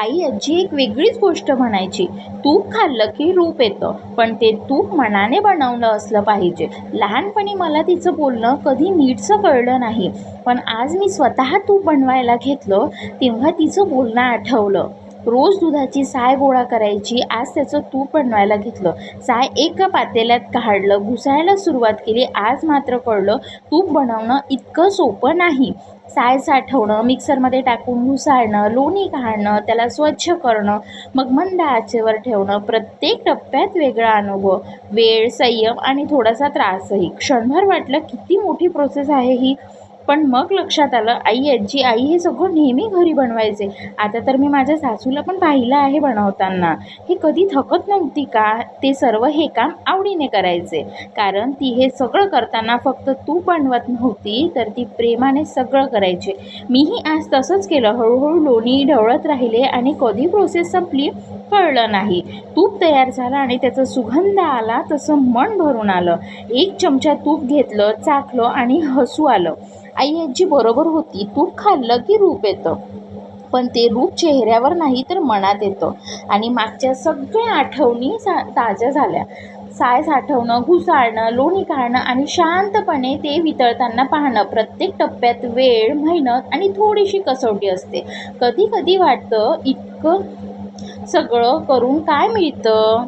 आई आजी एक वेगळीच गोष्ट म्हणायची, तूप खाल्लं की रूप येतं, पण ते तूप मनाने बनवलं असलं पाहिजे. लहानपणी मला तिचं बोलणं कधी नीटसं कळलं नाही, पण आज मी स्वतः तूप बनवायला घेतलं तेव्हा तिचं बोलणं आठवलं. रोज दुधाची साय गोळा करायची, आज त्याचं तूप बनवायला घेतलं. साय एका पातेल्यात काढलं, घुसायला सुरुवात केली. आज मात्र कळलं तूप बनवणं इतकं सोपं नाही. साय साठवणं, मिक्सरमध्ये टाकून घुसाळणं, लोणी काढणं, त्याला स्वच्छ करणं, मग मंद आचेवर ठेवणं. प्रत्येक टप्प्यात वेगळा अनुभव, वेळ, संयम आणि थोडासा त्रासही. क्षणभर वाटलं किती मोठी प्रोसेस आहे ही. पण मग लक्षात आलं, आई हे सगळं नेहमी घरी बनवायचे. आता तर मी माझ्या सासूला पण पाहिलं आहे बनवताना. हे कधी थकत नव्हती का? ते सर्व हे काम आवडीने करायचे. कारण ती हे सगळं करताना फक्त तूप बनवत नव्हती, तर ती प्रेमाने सगळं करायची. मीही आज तसंच केलं. हळूहळू लोणी ढवळत राहिले आणि कधी प्रोसेस संपली कळलं नाही. तूप तयार झालं आणि त्याचा सुगंध आला तसं मन भरून आलं. एक चमचा तूप घेतलं, चाखलं आणि हसू आलं. आई आजी बरोबर होती, तूप खाल्लं की रूप येतं, पण ते रूप चेहऱ्यावर नाही तर मनात येतं. आणि मागच्या सगळ्या आठवणी ताज्या झाल्या. साय साठवणं, घुसाळणं, लोणी काढणं आणि शांतपणे ते वितळताना पाहणं. प्रत्येक टप्प्यात वेळ, मेहनत आणि थोडीशी कसोटी असते. कधी कधी वाटतं इतकं सगळं करून काय मिळतं.